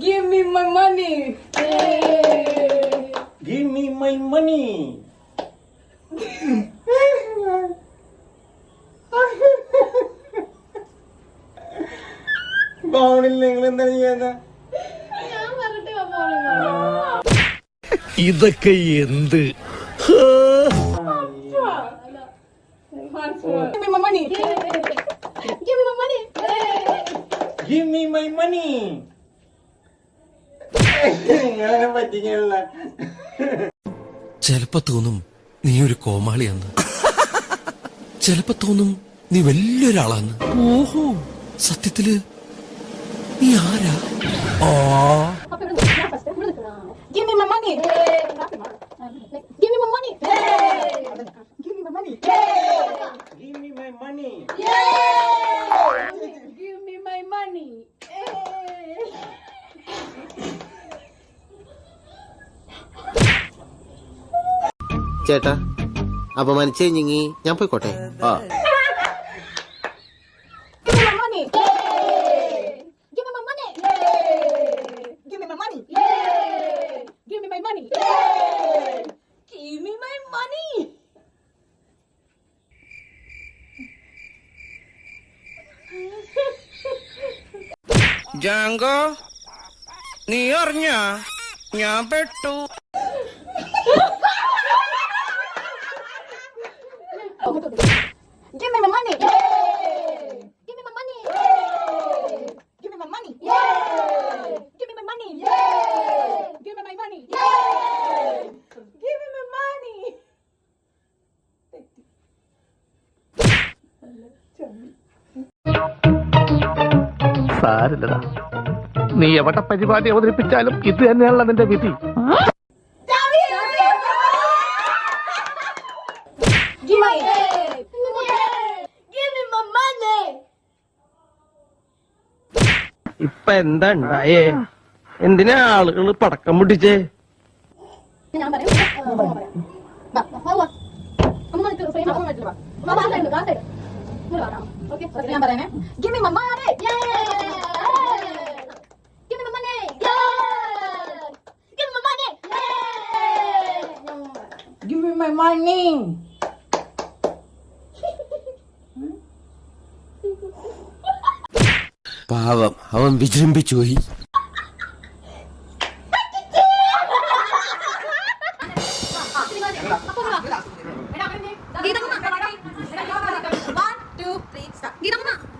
Give me my money. Give me my money. പോണില്ല, നിങ്ങൾ എന്താ ചെയ്യുന്ന? ഇതൊക്കെ എന്ത്? Give me my money. Give me my money. Give me my money. നിങ്ങളെ പറ്റിക്കല്ല. ചിലപ്പോ തോന്നും നീ ഒരു കോമാളിയാന്ന്, ചിലപ്പോ തോന്നും നീ വലിയൊരാളാന്ന്. ഓഹോ, സത്യത്തില് നീ ആരാ? Give me my money. Give me my money. Give me my money. Give me my money. Give me my money. ചേട്ടാ, അപമാനിച്ചേ ഞങ്ങി ഞാൻ പോയിക്കോട്ടെ. Give me my money. Give me my money. Give me my money. Give me my money. Give me my money. Jango, നീ അറിഞ്ഞ ഞാൻ പെട്ടു. Give me my money. Give me my money. Give me my money. Give me my money. Give me my money. Give me my money. സാരില്ലടാ, നീ എവിടെ പരിപാടി അവതരിപ്പിച്ചാലും ഇത് തന്നെയാണല്ലോ നിന്റെ വിധി. Give me my money. ഇപ്പൊ എന്താ ഉണ്ടായേ? എന്തിനാ ആളുകൾ പടക്കം പൊട്ടിച്ചേ? ഞാൻ പറയാം. ഞാൻ പറയാനേ. Give me my money. Give me my money. Give me my money. Give me my money. പാവം, അവൻ വിജൃംഭിച്ചു പോയി.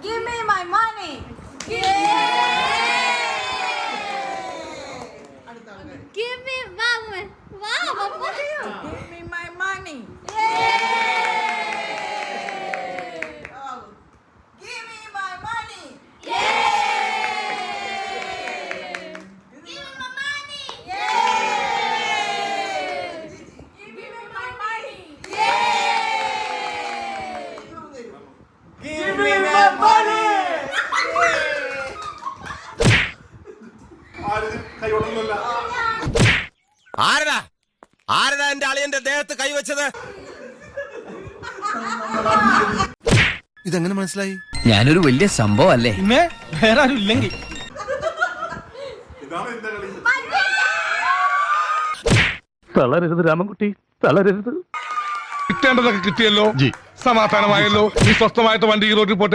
Give me my money. Give me mama. Wow, mama. Give me my money. Give me my money. Give me my money. Give me my money. Give me my money. ആരടാ ആരടാ എന്റെ അളിയന്റെ ദേഹത്ത് കൈവച്ചത്? ഇതെങ്ങനെ മനസ്സിലായി? ഞാനൊരു വലിയ സംഭവം അല്ലേ? വേറെ ആരും ഇല്ലെങ്കിൽ തളരരുത് രാമൻകുട്ടി, തളരരുത്. കിട്ടേണ്ടതൊക്കെ കിട്ടിയല്ലോ, സമാധാനമായല്ലോ. നീ സ്വസ്ഥമായിട്ട് വണ്ടി ഈ റോഡിൽ പോട്ടെ.